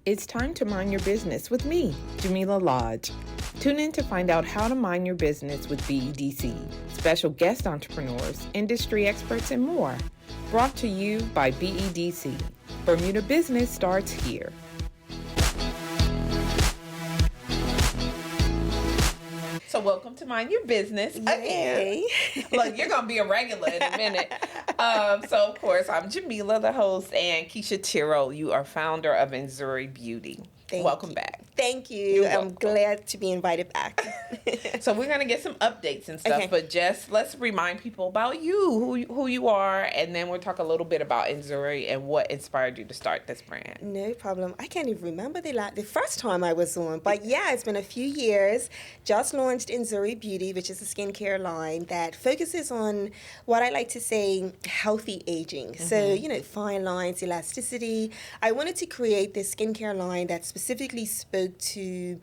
It's time to mind your business with me, Jamillah Lodge. Tune in to find out how to mind your business with BEDC, special guest entrepreneurs, industry experts, and more. Brought to you by BEDC. Bermuda business starts here. So welcome to Mind Your Business again. Look, you're going to be a regular in a minute. So, of course, I'm Jamillah, the host, and Kisha Tyrrell, you are founder of Enzuri Beauty. Welcome back. Thank you. I'm glad to be invited back. So we're going to get some updates and stuff, but just let's remind people about you, who you are, and then we'll talk a little bit about Enzuri and what inspired you to start this brand. No problem. I can't even remember the first time I was on, but yeah, it's been a few years. Just launched Enzuri Beauty, which is a skincare line that focuses on what I like to say healthy aging. Mm-hmm. So, fine lines, elasticity. I wanted to create this skincare line that specifically spoke to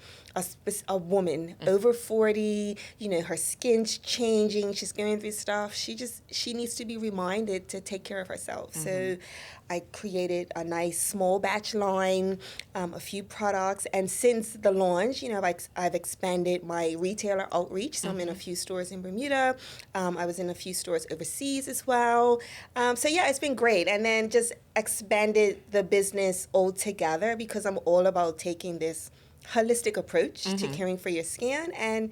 a woman over 40, her skin's changing, she's going through stuff. She needs to be reminded to take care of herself. Mm-hmm. So I created a nice small batch line, a few products, and since the launch, I've expanded my retailer outreach. So I'm in a few stores in Bermuda. I was in a few stores overseas as well. It's been great. And then just expanded the business altogether because I'm all about taking this holistic approach to caring for your skin, and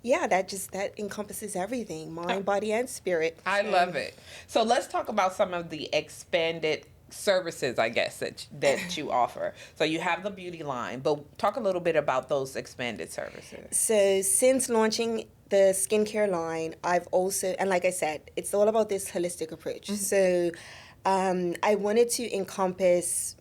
that encompasses everything, mind, body, and spirit. I love it. So let's talk about some of the expanded services, I guess, that you offer. So you have the beauty line, but talk a little bit about those expanded services. So since launching the skincare line, I've also, and like I said, it's all about this holistic approach. Mm-hmm. So I wanted to encompass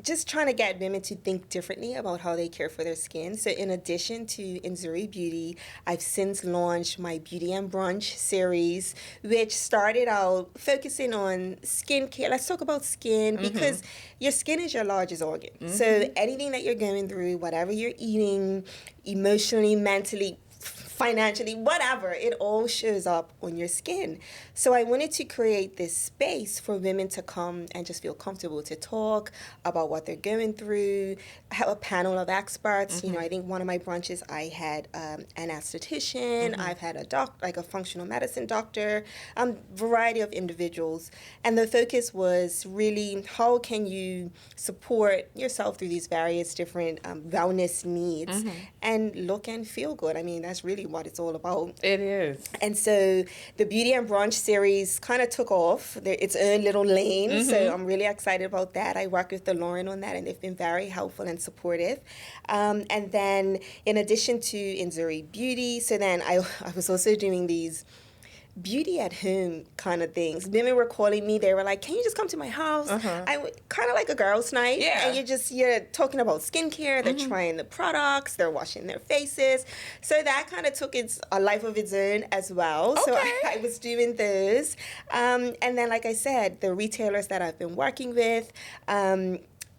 just trying to get women to think differently about how they care for their skin. So in addition to Enzuri Beauty, I've since launched my Beauty and Brunch series, which started out focusing on skincare. Let's talk about skin because your skin is your largest organ. Mm-hmm. So anything that you're going through, whatever you're eating, emotionally, mentally, financially, whatever, it all shows up on your skin. So I wanted to create this space for women to come and just feel comfortable to talk about what they're going through. I have a panel of experts. I think one of my brunches, I had an esthetician. I've had a functional medicine doctor, variety of individuals. And the focus was really how can you support yourself through these various different wellness needs and look and feel good. I mean, that's really what it's all about. It is. And so the Beauty and Brunch series kind of took off its own little lane. So I'm really excited about that. I work with Lauren on that, and they've been very helpful and supportive. And then in addition to Enzuri Beauty, so then I was also doing these beauty at home kind of things. Women were calling me. They were like, "Can you just come to my house?" Kind of like a girls' night. Yeah. And you're talking about skincare. They're trying the products. They're washing their faces. So that kind of took a life of its own as well. Okay. So I was doing those. And then, like I said, the retailers that I've been working with,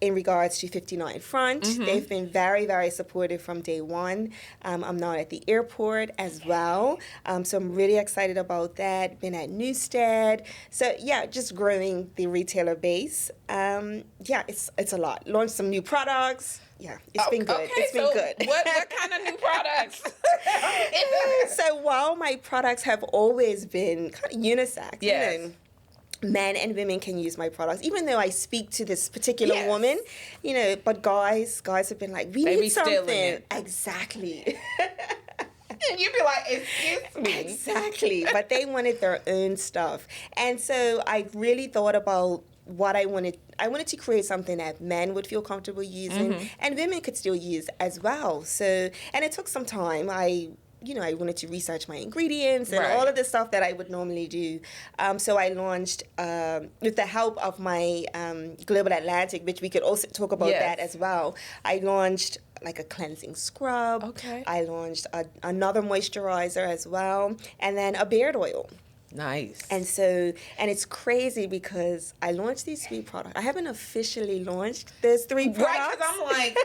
in regards to 59 Front. They've been very, very supportive from day one. I'm now at the airport as well. So I'm really excited about that. Been at Newstead. So just growing the retailer base. It's a lot. Launched some new products. Yeah, it's been good. It's been good. What kind of new products? So while my products have always been kind of unisex, yes. Men and women can use my products, even though I speak to this particular woman, but guys have been like, we need something. Exactly. And you'd be like, excuse me. Exactly. But they wanted their own stuff. And so I really thought about what I wanted. I wanted to create something that men would feel comfortable using and women could still use as well. So, and it took some time. I wanted to research my ingredients and all of the stuff that I would normally do. So I launched, with the help of my Global Atlantic, which we could also talk about that as well. I launched like a cleansing scrub. Okay. I launched another moisturizer as well. And then a beard oil. Nice. And so, and it's crazy because I launched these 3 products. I haven't officially launched those 3 products. Right, because I'm like,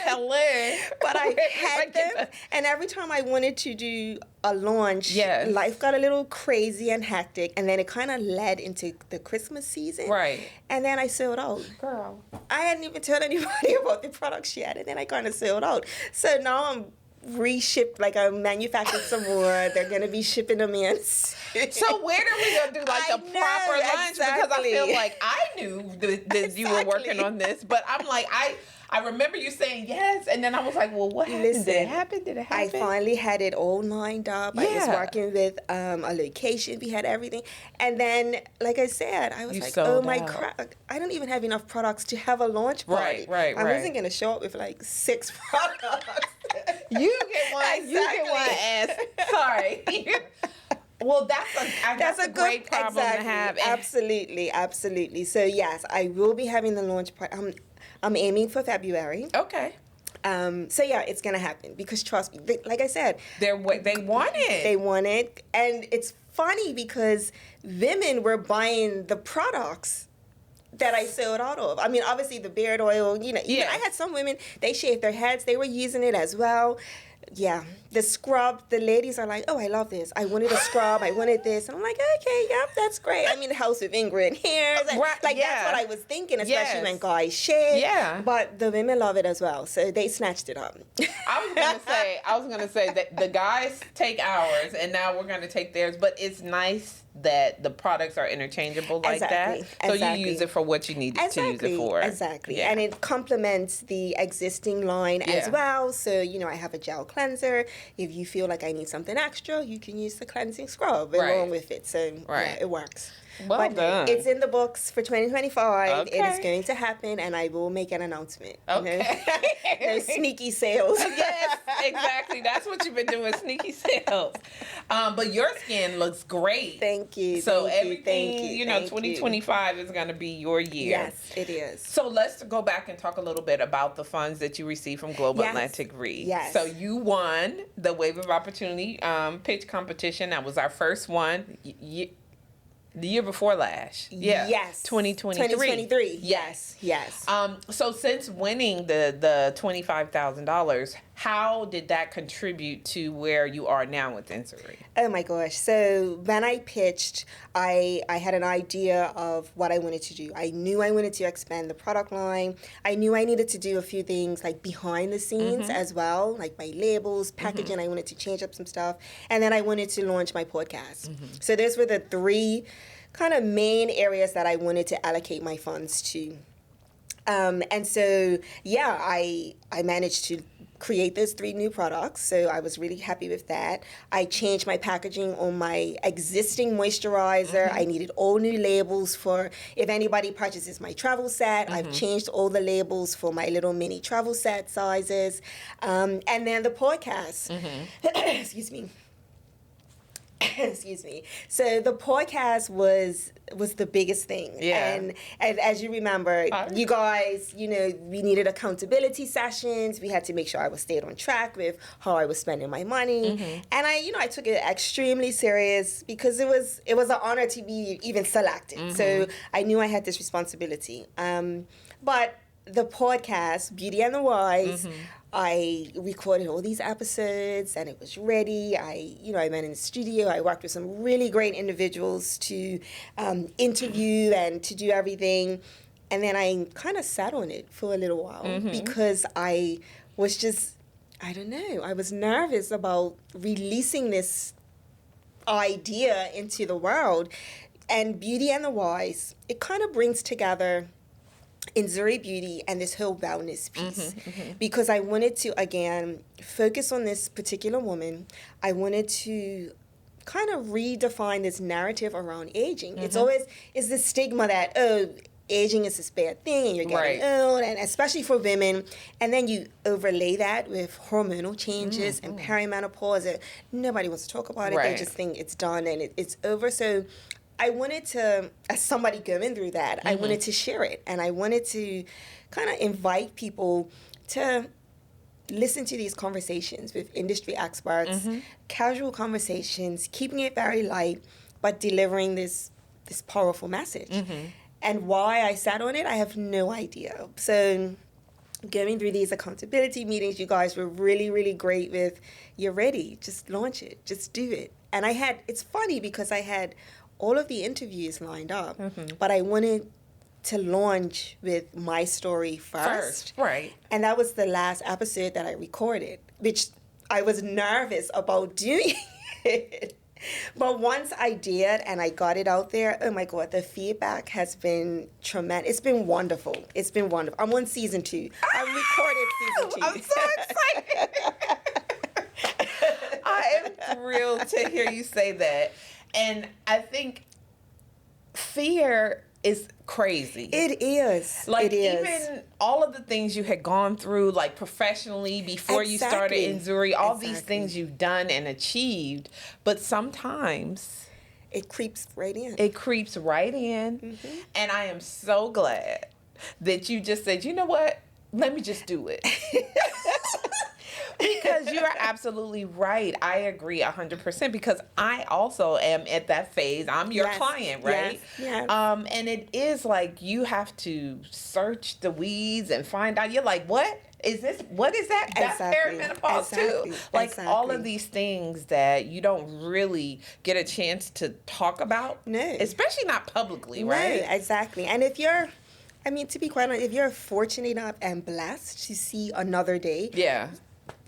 hello. But I had them, and every time I wanted to do a launch, life got a little crazy and hectic, and then it kind of led into the Christmas season. Right. And then I sold out. Girl. I hadn't even told anybody about the products yet, and then I kind of sold out. So now I'm reshipped, like I manufactured some more. They're going to be shipping them in. So when are we going to do like a proper lunch? Exactly. Because I feel like I knew that you were working on this, but I'm like, I remember you saying yes, and then I was like, well, what happened? Listen, Did it happen? I finally had it all lined up. Yeah. I was working with a location. We had everything. And then, like I said, I was oh my crap, I don't even have enough products to have a launch party. Right. I wasn't going to show up with like 6 products. You get one. Exactly. You get one ass. Sorry. Well, that's a great problem to have. Absolutely. So yes, I will be having the launch party. I'm aiming for February. Okay. So yeah, it's gonna happen because trust me, like I said, they want it. They want it, and it's funny because women were buying the products that I sold out of. I mean, obviously the beard oil, even I had some women, they shaved their heads, they were using it as well. Yeah, the scrub, the ladies are like, oh, I love this. I wanted a scrub. I wanted this. And I'm like, okay, yep, that's great. I mean, the house with Ingrid hairs. That's what I was thinking, especially when guys shave. Yeah. But the women love it as well, so they snatched it up. I was gonna say that the guys take ours, and now we're gonna take theirs. But it's nice that the products are interchangeable like that. So you use it for what you need to use it for. Exactly. Yeah. And it complements the existing line as well. So, I have a gel cleanser. If you feel like I need something extra, you can use the cleansing scrub along with it. So, it works. Well done. It's in the books for 2025. Okay. It is going to happen, and I will make an announcement. Okay. No sneaky sales. Yes, exactly. That's what you've been doing, sneaky sales. But your skin looks great. Thank you. So everything, 2025 is going to be your year. Yes, it is. So let's go back and talk a little bit about the funds that you received from Global Atlantic Re. Yes. So you won the Wave of Opportunity pitch competition. That was our first one. The year before last. Yeah. Yes. 2023. Yes. So since winning the $25,000, how did that contribute to where you are now with Enzuri? Oh my gosh. So when I pitched, I had an idea of what I wanted to do. I knew I wanted to expand the product line. I knew I needed to do a few things like behind the scenes as well, like my labels, packaging. I wanted to change up some stuff. And then I wanted to launch my podcast. So those were the 3 kind of main areas that I wanted to allocate my funds to. And so, I managed to create those 3 new products. So I was really happy with that. I changed my packaging on my existing moisturizer. I needed all new labels for if anybody purchases my travel set. I've changed all the labels for my little mini travel set sizes. And then the podcast. Excuse me. So the podcast was the biggest thing. And as you remember, you guys, we needed accountability sessions. We had to make sure I stayed on track with how I was spending my money. And I took it extremely serious because it was an honor to be even selected. So I knew I had this responsibility. But the podcast, Beauty and the Wise, I recorded all these episodes and it was ready. I went in the studio. I worked with some really great individuals to interview and to do everything. And then I kind of sat on it for a little while because I was just, I don't know, I was nervous about releasing this idea into the world. And Beauty and the Wise, it kind of brings together Enzuri Beauty and this whole wellness piece because I wanted to, again, focus on this particular woman. I wanted to kind of redefine this narrative around aging. It's always this stigma that, aging is this bad thing and you're getting old, and especially for women. And then you overlay that with hormonal changes and perimenopause. And nobody wants to talk about it. They just think it's done and it's over. So I wanted to, as somebody going through that, I wanted to share it. And I wanted to kind of invite people to listen to these conversations with industry experts, casual conversations, keeping it very light, but delivering this powerful message. And why I sat on it, I have no idea. So going through these accountability meetings, you guys were really, really great with, you're ready, just launch it, just do it. And it's funny because I had all of the interviews lined up, but I wanted to launch with my story first. Right. And that was the last episode that I recorded, which I was nervous about doing it. But once I did and I got it out there, oh my God, the feedback has been tremendous. It's been wonderful. It's been wonderful. I'm on season 2. I recorded season 2. I'm so excited. I am thrilled to hear you say that. And I think fear is crazy. It is. Like, it is. even all of the things you had gone through, like professionally before you started Enzuri, all these things you've done and achieved, but sometimes it creeps right in. It creeps right in. And I am so glad that you just said, you know what? Let me just do it. Because you're absolutely right. I agree 100% because I also am at that phase. I'm your client, right? Yes. And it is like you have to search the weeds and find out. You're like, what is this? What is that? That's perimenopause too. Like all of these things that you don't really get a chance to talk about. No. Especially not publicly, right? No, exactly. And if you're, to be quite honest, if you're fortunate enough and blessed to see another day. Yeah.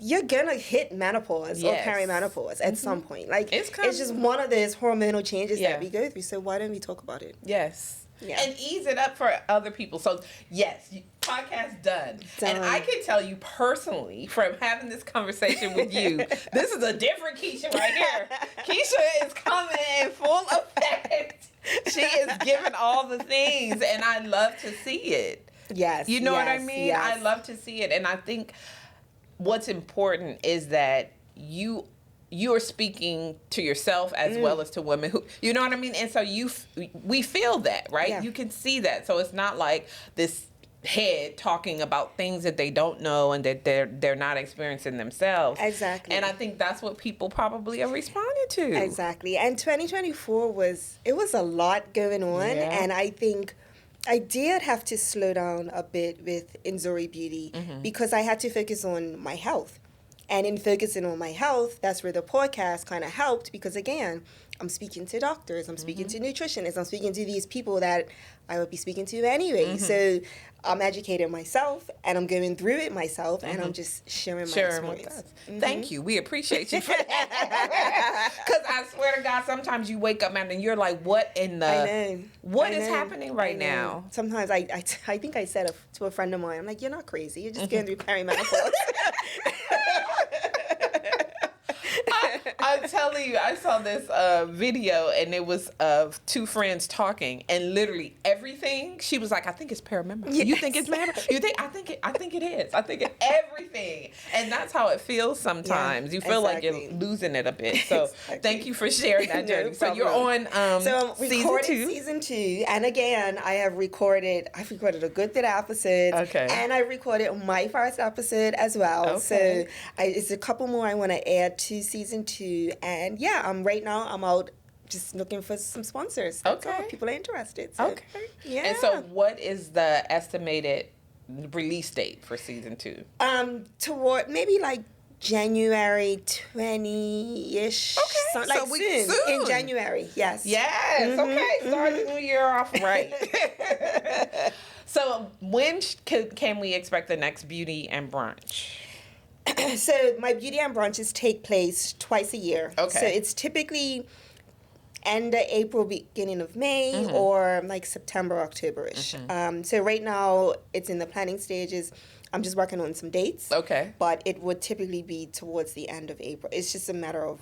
You're gonna hit menopause or perimenopause at some point. Like it's just one of those hormonal changes that we go through. So why don't we talk about it? Yes. Yeah. And ease it up for other people. So yes, podcast done. And I can tell you personally from having this conversation with you, this is a different Kisha right here. Kisha is coming in full effect. She is giving all the things, and I love to see it. Yes. You know what I mean? Yes. I love to see it, and I think what's important is that you are speaking to yourself as well as to women who, you know what I mean? And so we feel that, right? Yeah. You can see that. So it's not like this head talking about things that they don't know and that they're not experiencing themselves. Exactly. And I think that's what people probably are responding to. Exactly. And 2024 was a lot going on, and I think I did have to slow down a bit with Enzuri Beauty because I had to focus on my health. And in focusing on my health, that's where the podcast kind of helped because, again, I'm speaking to doctors, I'm speaking to nutritionists, I'm speaking to these people that I would be speaking to anyway. So I'm educating myself and I'm going through it myself and I'm just sharing my experience. Thank you. We appreciate you for that. Because I swear to God, sometimes you wake up and you're like, what in the... What is happening right now? Sometimes I think I said to a friend of mine, I'm like, you're not crazy. You're just going through perimenopause. I'm telling you, I saw this video and it was of two friends talking, and literally everything she was like, "I think it's perimenopause." Yes. You think it's perimenopause? You think? I think it is. I think it's everything, and that's how it feels sometimes. You feel like you're losing it a bit. So thank you for sharing that journey. So you're on so I'm recording season 2, and again, I've recorded a good bit of episodes. Okay. And I recorded my first episode as well. Okay. So it's a couple more I want to add to season 2, and right now I'm out just looking for some sponsors. That's all. People are interested. So, yeah. And so, what is the estimated release date for season 2? Toward maybe like January 20-ish. Okay, so soon. In January. Yes. Yes. Okay. Start the new year off right. So, when can we expect the next beauty and brunch? So my beauty and brunches take place twice a year. Okay. So it's typically end of April, beginning of May, or like September, October-ish. So right now it's in the planning stages. I'm just working on some dates. Okay. But it would typically be towards the end of April. It's just a matter of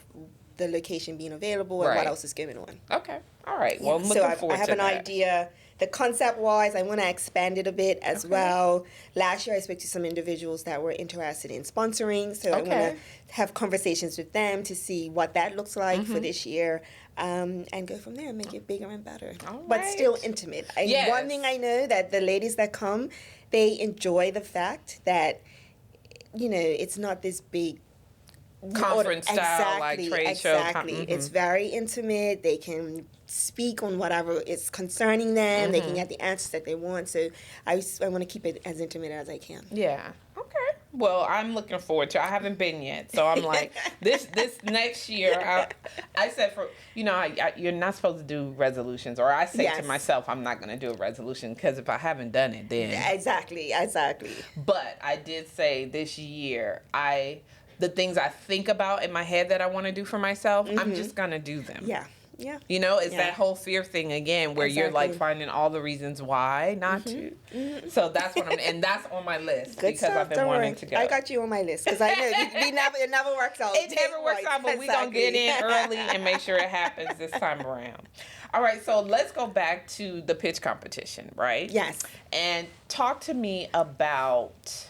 the location being available and what else is going on. Okay. All right. Well, I'm looking forward to that. I have an idea. The concept-wise, I want to expand it a bit as well. Last year, I spoke to some individuals that were interested in sponsoring, so I want to have conversations with them to see what that looks like for this year, and go from there and make it bigger and better, but still intimate. One thing I know that the ladies that come, they enjoy the fact that, it's not this big conference style, like trade show. Exactly. It's very intimate. They can speak on whatever is concerning them. They can get the answers that they want. So I want to keep it as intimate as I can. Yeah. Okay. Well, I'm looking forward to it. I haven't been yet. So I'm like, this next year, I said you're not supposed to do resolutions. Or I say to myself, I'm not going to do a resolution because if I haven't done it, then. Exactly. But I did say this year, the things I think about in my head that I want to do for myself, I'm just going to do them. Yeah. It's that whole fear thing again where you're like finding all the reasons why not to. So that's what and that's on my list because I've been wanting to go. I got you on my list because I know it never works out. It never works out, but we're going to get in early and make sure it happens this time around. All right, so let's go back to the pitch competition, right? Yes. And talk to me about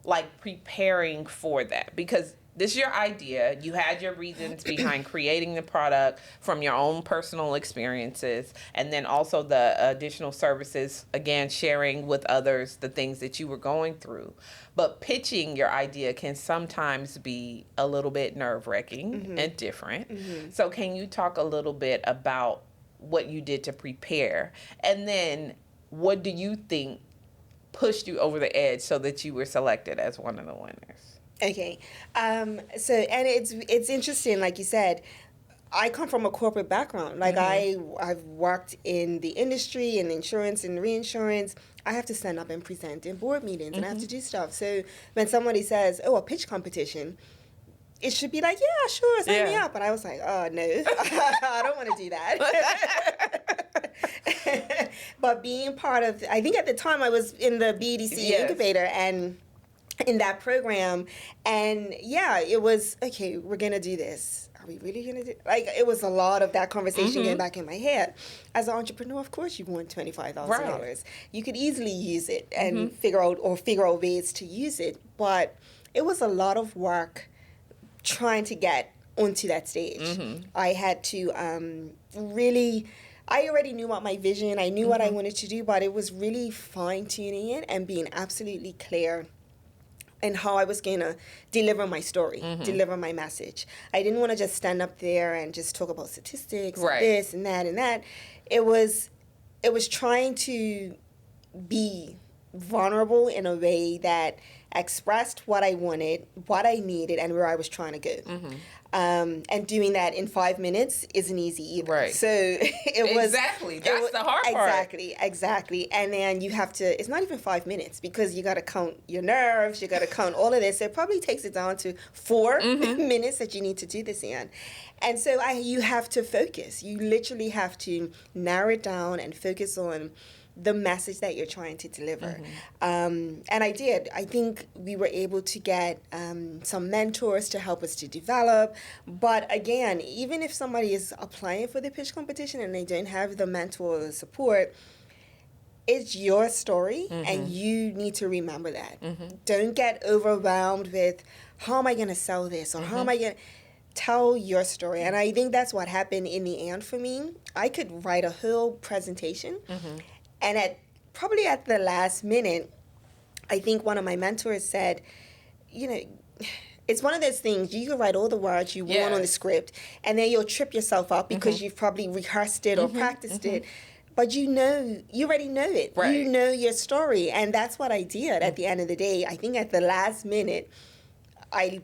like preparing for that because this is your idea. You had your reasons behind creating the product from your own personal experiences, and then also the additional services, again, sharing with others the things that you were going through. But pitching your idea can sometimes be a little bit nerve-wracking and different. So can you talk a little bit about what you did to prepare? And then what do you think pushed you over the edge so that you were selected as one of the winners? Okay, and it's interesting, like you said, I come from a corporate background. Like I've worked in the industry, in insurance and reinsurance. I have to stand up and present in board meetings and I have to do stuff. So when somebody says, "Oh, a pitch competition," it should be like, "Yeah, sure, sign me up." But I was like, "Oh no, I don't want to do that." But being part of, I think at the time I was in the BDC incubator and in that program, and it was okay. We're gonna do this. Are we really gonna do? Like it was a lot of that conversation going back in my head. As an entrepreneur, of course, you want $25,000. You could easily use it and figure out ways to use it, but it was a lot of work trying to get onto that stage. I had to really. I already knew what my vision. I knew what I wanted to do, but it was really fine tuning it and being absolutely clear and how I was going to deliver my story, deliver my message. I didn't want to just stand up there and just talk about statistics, and this and that and that. It was trying to be vulnerable in a way that expressed what I wanted, what I needed, and where I was trying to go. And doing that in 5 minutes isn't easy either. Right. So it was... Exactly. That's the hard part. Exactly. And then you have to... It's not even 5 minutes because you got to count your nerves. You got to count all of this. It probably takes it down to 4 minutes that you need to do this in. And so you have to focus. You literally have to narrow it down and focus on the message that you're trying to deliver. And I did. I think we were able to get some mentors to help us to develop. But again, even if somebody is applying for the pitch competition and they don't have the mentor or the support, it's your story and you need to remember that. Don't get overwhelmed with how am I going to sell this or how am I going to... Tell your story. And I think that's what happened in the end for me. I could write a whole presentation and probably at the last minute, I think one of my mentors said, it's one of those things, you can write all the words you want on the script, and then you'll trip yourself up because you've probably rehearsed it or practiced it. But you already know it. Right. You know your story. And that's what I did at the end of the day. I think at the last minute, I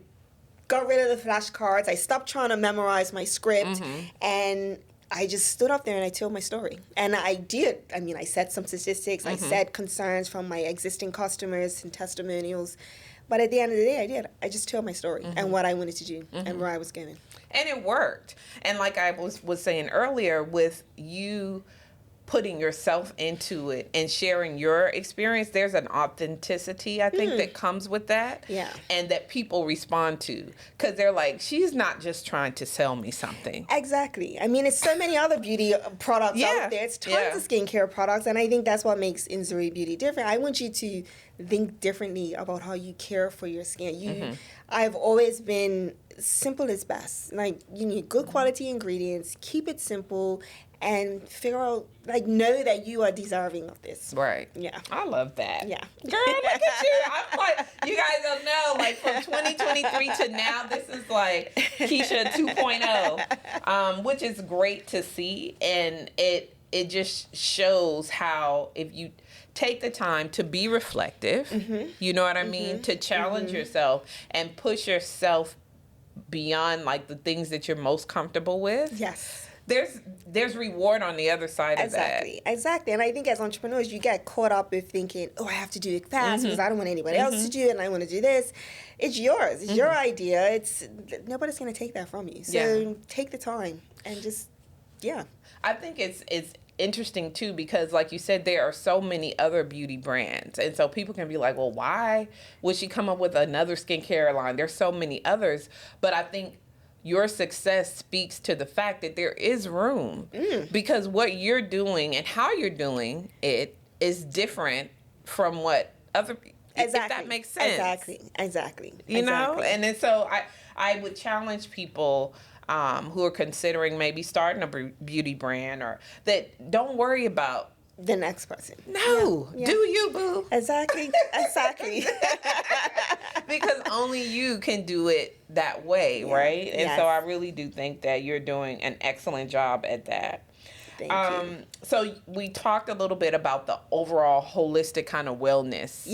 got rid of the flashcards. I stopped trying to memorize my script. And I just stood up there and I told my story. And I did. I mean, I said some statistics. I said concerns from my existing customers and testimonials. But at the end of the day, I did. I just told my story and what I wanted to do and where I was going. And it worked. And like I was saying earlier, with you putting yourself into it and sharing your experience, there's an authenticity, I think, that comes with that. Yeah. And that people respond to. Because they're like, she's not just trying to sell me something. Exactly. I mean, it's so many other beauty products out there. It's tons of skincare products. And I think that's what makes Enzuri Beauty different. I want you to think differently about how you care for your skin. I've always been simple is best. Like, you need good quality ingredients, keep it simple, and figure out, like, know that you are deserving of this. Right. Yeah. I love that. Yeah. Girl, look at you. I'm like, you guys don't know, like, from 2023 to now, this is like Kisha 2.0, which is great to see. And it just shows how if you take the time to be reflective, you know what I mean? To challenge yourself and push yourself beyond, like, the things that you're most comfortable with. Yes. There's reward on the other side of that. Exactly. And I think as entrepreneurs, you get caught up with thinking, oh, I have to do it fast because I don't want anybody else to do it, and I want to do this. It's yours. It's your idea. Nobody's going to take that from you. So take the time and just, I think it's interesting too, because like you said, there are so many other beauty brands, and so people can be like, well, why would she come up with another skincare line? There's so many others. But I think your success speaks to the fact that there is room, because what you're doing and how you're doing it is different from what other people. If that makes sense. Exactly. You know, and then so I would challenge people who are considering maybe starting a beauty brand, or that don't worry about the next person. No, do you, boo? Exactly. Because only you can do it that way, right? And so I really do think that you're doing an excellent job at that. Thank you. So we talked a little bit about the overall holistic kind of wellness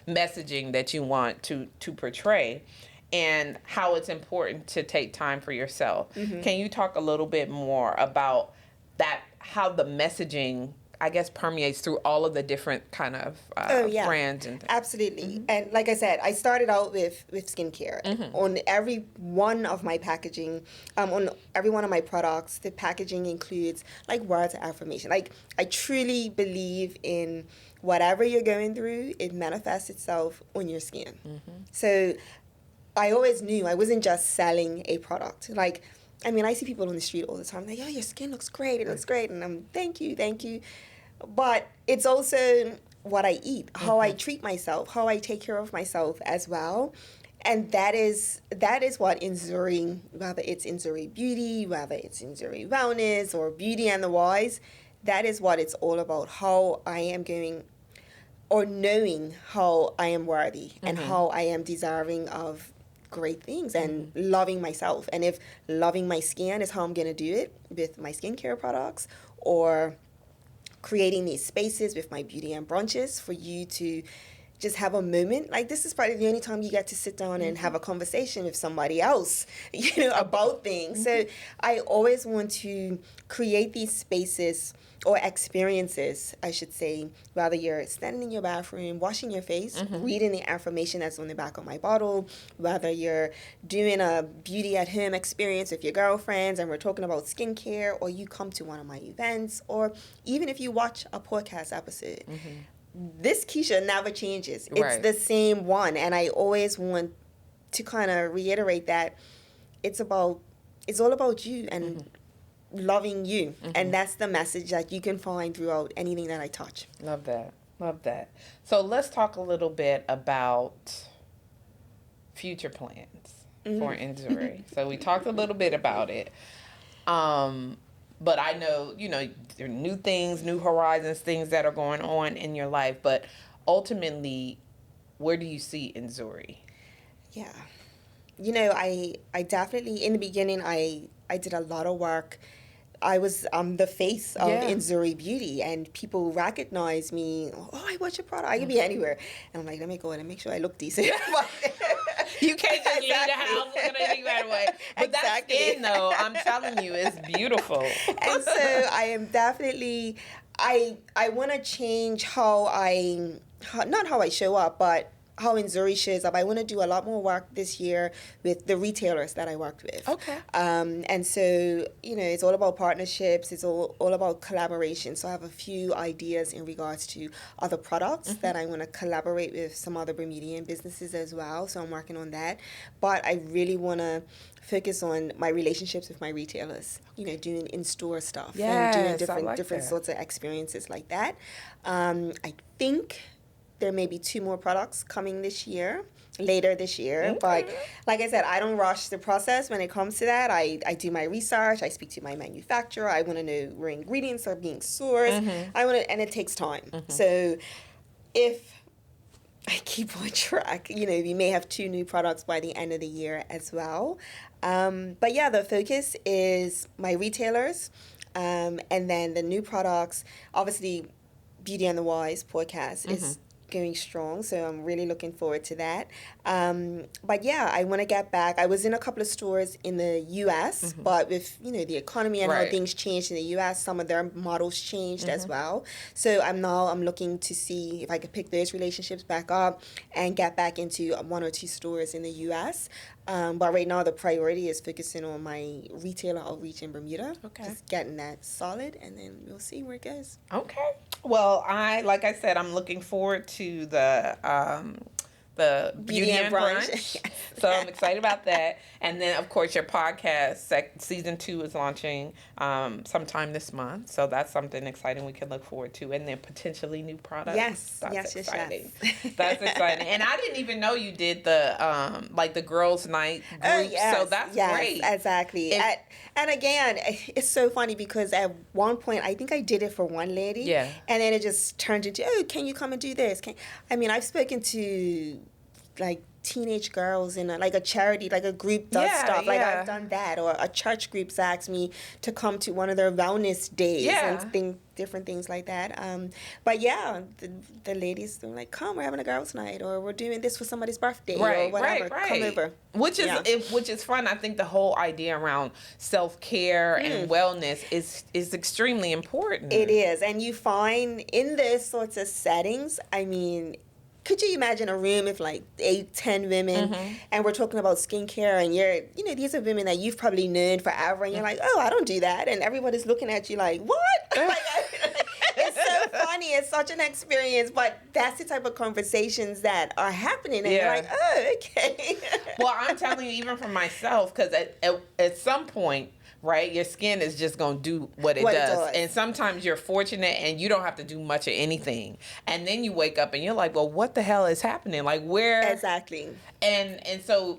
messaging that you want to portray, and how it's important to take time for yourself. Can you talk a little bit more about that, how the messaging, I guess, permeates through all of the different kind of brands and things? Absolutely. And like I said, I started out with skincare. On every one of my packaging, on every one of my products, the packaging includes like words of affirmation. Like, I truly believe in whatever you're going through, it manifests itself on your skin. So I always knew I wasn't just selling a product. Like, I mean, I see people on the street all the time, like, oh, your skin looks great, it looks great. And I'm, thank you. But it's also what I eat, how I treat myself, how I take care of myself as well. And that is what Enzuri, whether it's Enzuri Beauty, whether it's Enzuri Wellness or Beauty and the Wise, that is what it's all about, how I am going, or knowing how I am worthy and how I am deserving of great things and loving myself. And if loving my skin is how I'm going to do it with my skincare products, or creating these spaces with my beauty and brunches for you to just have a moment. Like, this is probably the only time you get to sit down and have a conversation with somebody else, about things. So I always want to create these spaces, or experiences, I should say, whether you're standing in your bathroom, washing your face, reading the affirmation that's on the back of my bottle, whether you're doing a beauty at home experience with your girlfriends and we're talking about skincare, or you come to one of my events, or even if you watch a podcast episode. This Kisha never changes. It's the same one. And I always want to kind of reiterate that it's all about you and loving you. And that's the message that you can find throughout anything that I touch. Love that. So let's talk a little bit about future plans for Enzuri. So we talked a little bit about it. But I know, there are new things, new horizons, things that are going on in your life. But ultimately, where do you see Enzuri? Yeah. I definitely, in the beginning, I did a lot of work. I was the face of Enzuri Beauty, and people recognize me. Oh, I watch your product. I can be anywhere. And I'm like, let me go in and make sure I look decent. You can't just leave the house looking at me right away. But that skin, though, I'm telling you, is beautiful. And so I am definitely, I want to change not how I show up, but how Enzuri shows up. I want to do a lot more work this year with the retailers that I worked with. Okay. And so, it's all about partnerships. It's all about collaboration. So I have a few ideas in regards to other products that I want to collaborate with some other Bermudian businesses as well. So I'm working on that. But I really want to focus on my relationships with my retailers, doing in-store stuff and doing different sorts of experiences like that. I think there may be 2 more products coming later this year. Okay. But like I said, I don't rush the process when it comes to that. I do my research. I speak to my manufacturer. I want to know where ingredients are being sourced. And it takes time. So if I keep on track, we may have 2 new products by the end of the year as well. But yeah, the focus is my retailers, and then the new products. Obviously, Beauty and the Wise podcast is going strong, so I'm really looking forward to that. But yeah, I want to get back. I was in a couple of stores in the U.S., but with the economy and how things changed in the U.S., some of their models changed as well. So I'm looking to see if I could pick those relationships back up and get back into 1 or 2 stores in the U.S. But right now the priority is focusing on my retailer outreach in Bermuda. Okay. Just getting that solid, and then we'll see where it goes. Okay. Well, like I said, I'm looking forward to the Beauty and Brunch. So I'm excited about that. And then, of course, your podcast, season 2 is launching sometime this month. So that's something exciting we can look forward to. And then potentially new products. Yes. That's exciting. Yes. That's exciting. And I didn't even know you did the girls' night group. Yes, so that's great. Exactly. And again, it's so funny because at one point, I think I did it for one lady. Yeah. And then it just turned into, can you come and do this? I've spoken to like teenage girls in a charity, like a group does stuff. Like I've done that, or a church group's asked me to come to one of their wellness days and different things like that. But yeah, the ladies are like, come, we're having a girls' night, or we're doing this for somebody's birthday, or whatever. Come over. Which is fun. I think the whole idea around self-care and wellness is extremely important. It is, and you find in those sorts of settings, could you imagine a room of like 8, 10 women, and we're talking about skincare, and these are women that you've probably known forever, and you're like, oh, I don't do that, and everybody's looking at you like, what? It's so funny. It's such an experience, but that's the type of conversations that are happening, and you're like, oh, okay. Well, I'm telling you, even for myself, because at some point, right, your skin is just going to do what it does. And sometimes you're fortunate and you don't have to do much of anything. And then you wake up and you're like, well, what the hell is happening? Like, where? Exactly. And so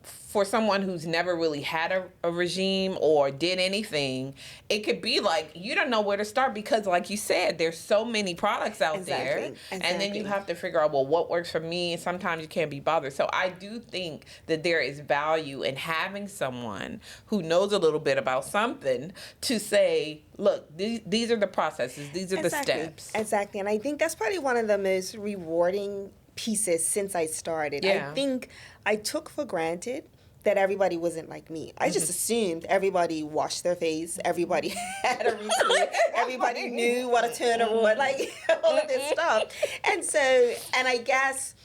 for someone who's never really had a regime or did anything, it could be like you don't know where to start because, like you said, there's so many products out there. And then you have to figure out, well, what works for me? And sometimes you can't be bothered. So I do think that there is value in having someone who knows a little bit about something to say, look, these are the processes. These are the steps. Exactly. And I think that's probably one of the most rewarding pieces since I started. I think I took for granted that everybody wasn't like me. I just assumed everybody washed their face, everybody had a routine, everybody knew what a toner was, like all of this stuff. And I guess,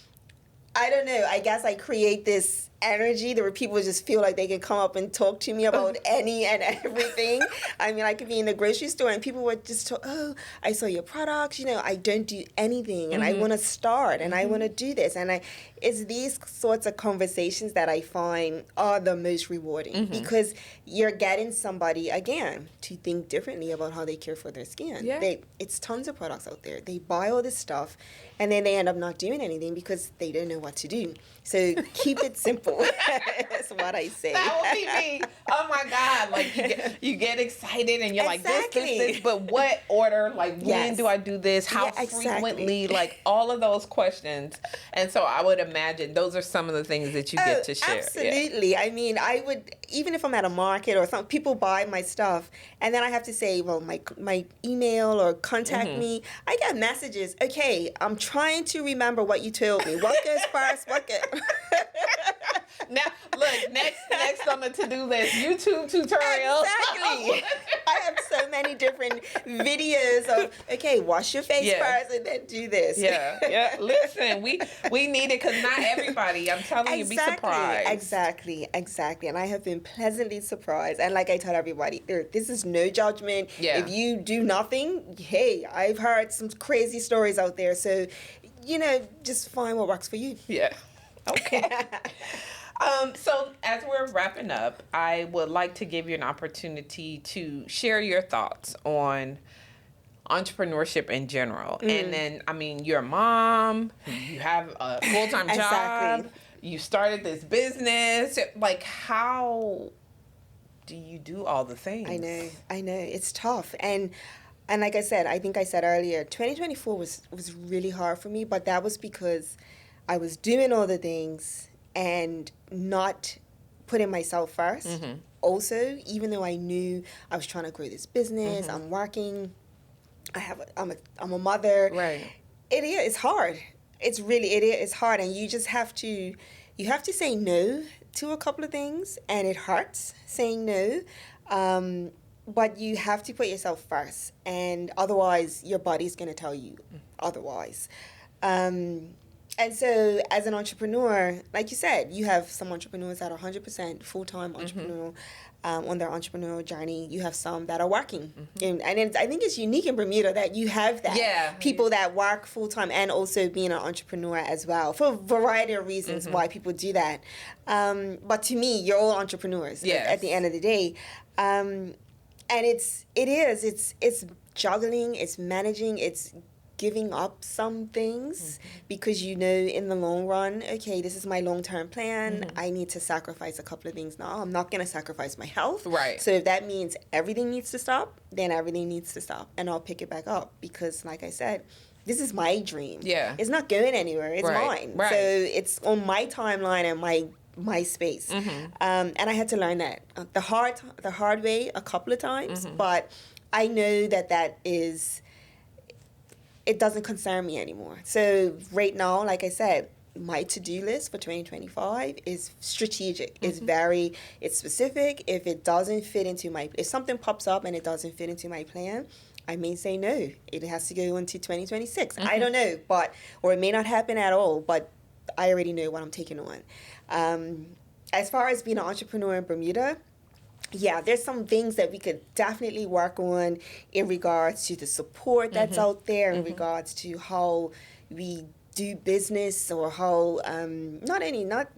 I don't know, I guess I create this energy where people just feel like they can come up and talk to me about any and everything. I could be in the grocery store and people would just talk, oh, I saw your products, I don't do anything and I want to start and I want to do this. And it's these sorts of conversations that I find are the most rewarding because you're getting somebody, again, to think differently about how they care for their skin. Yeah. It's tons of products out there. They buy all this stuff and then they end up not doing anything because they don't know what to do. So keep it simple. That's what I say. That would be me. Oh my God! Like you get excited and you're like this. But what order? Like when do I do this? How frequently? Like all of those questions. And so I would imagine those are some of the things that you get to share. Absolutely. Yeah. I would, even if I'm at a market or some people buy my stuff, and then I have to say, well, my email or contact me. I get messages. Okay, I'm trying to remember what you told me. What goes first? What goes? Now, look, next on the to-do list, YouTube tutorial. Exactly. I have so many different videos of, okay, wash your face first and then do this. Yeah. Listen, we need it because not everybody, I'm telling you, be surprised. Exactly. And I have been pleasantly surprised. And like I tell everybody, this is no judgment. Yeah. If you do nothing, hey, I've heard some crazy stories out there. So, just find what works for you. Yeah. Okay. So as we're wrapping up, I would like to give you an opportunity to share your thoughts on entrepreneurship in general. And then, I mean, you're a mom, you have a full-time job, Exactly. you started this business. Like, how do you do all the things? I know. It's tough. And like I said, I think I said earlier, 2024 was really hard for me, but that was because I was doing all the things and not putting myself first. Also, even though I knew I was trying to grow this business, I'm working, I'm a mother. Right. It's hard. It's hard, and you just have to say no to a couple of things, and it hurts saying no. But you have to put yourself first, and otherwise your body's going to tell you otherwise. And so as an entrepreneur, like you said, you have some entrepreneurs that are 100% full-time entrepreneurial on their entrepreneurial journey. You have some that are working. And I think it's unique in Bermuda that you have that. Yeah. People that work full-time and also being an entrepreneur as well, for a variety of reasons why people do that. But to me, you're all entrepreneurs at the end of the day. And it's juggling, it's managing, it's giving up some things because you know in the long run, okay, this is my long-term plan. I need to sacrifice a couple of things now. I'm not going to sacrifice my health. Right. So if that means everything needs to stop, then everything needs to stop. And I'll pick it back up because, like I said, this is my dream. Yeah. It's not going anywhere. It's Right. mine. Right. So it's on my timeline and my space. And I had to learn that the hard way a couple of times, but I know that is, it doesn't concern me anymore. So right now, like I said, my to-do list for 2025 is strategic. It's specific. If it doesn't fit into if something pops up and it doesn't fit into my plan, I may say no. It has to go into 2026. I don't know, or it may not happen at all, but I already know what I'm taking on. As far as being an entrepreneur in Bermuda, yeah, there's some things that we could definitely work on in regards to the support that's out there, in regards to how we do business, or how not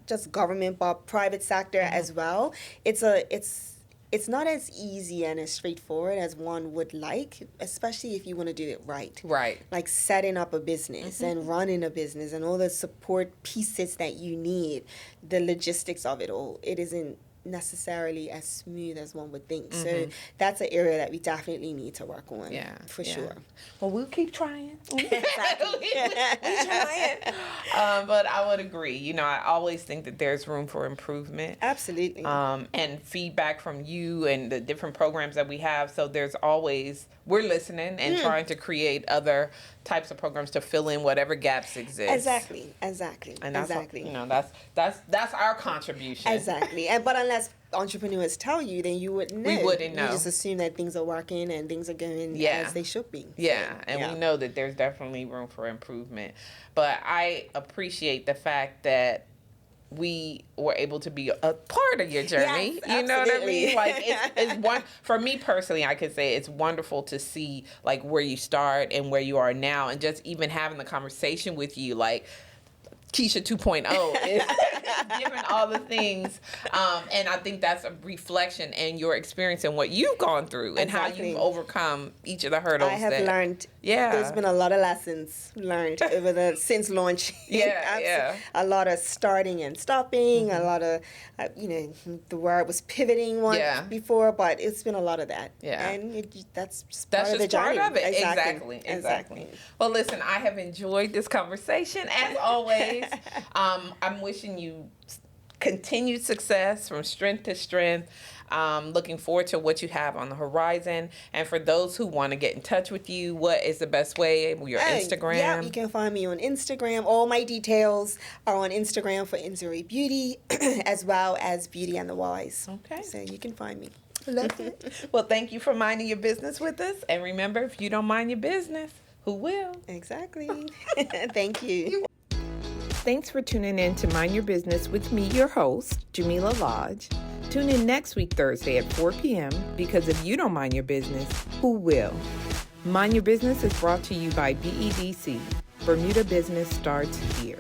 just government but private sector as well. It's not as easy and as straightforward as one would like, especially if you want to do it right. Right. Like setting up a business and running a business and all the support pieces that you need, the logistics of it all. It isn't necessarily as smooth as one would think. So that's an area that we definitely need to work on. For sure. Well, we'll keep trying. Exactly. we trying. But I would agree. You know, I always think that there's room for improvement. Absolutely. And feedback from you and the different programs that we have. So there's always, we're listening and trying to create other types of programs to fill in whatever gaps exist. Exactly. And that's that's our contribution. Exactly. But unless entrepreneurs tell you, then you wouldn't know. We wouldn't know. You just assume that things are working and things are going as they should be. We know that there's definitely room for improvement. But I appreciate the fact that we were able to be a part of your journey. Yes, you know what I absolutely. mean? Like it's one for me personally, I could say it's wonderful to see like where you start and where you are now, and just even having the conversation with you, like Kisha 2.0 is given all the things. And I think that's a reflection in your experience and what you've gone through and how you've overcome each of the hurdles. I have learned. There's been a lot of lessons learned since launch. A lot of starting and stopping, a lot of, the word was pivoting before, but it's been a lot of that. And that's just part of the journey. Part of it. Exactly. Well, listen, I have enjoyed this conversation as always. I'm wishing you continued success from strength to strength. Looking forward to what you have on the horizon. And for those who want to get in touch with you, what is the best way? Your Instagram? Yeah, you can find me on Instagram. All my details are on Instagram for Enzuri Beauty, as well as Beauty and the Wise. Okay. So you can find me. Love it. Well, thank you for minding your business with us. And remember, if you don't mind your business, who will? Exactly. Thank you. Thanks for tuning in to Mind Your Business with me, your host, Jamillah Lodge. Tune in next week, Thursday at 4 p.m. because if you don't mind your business, who will? Mind Your Business is brought to you by BEDC. Bermuda Business starts here.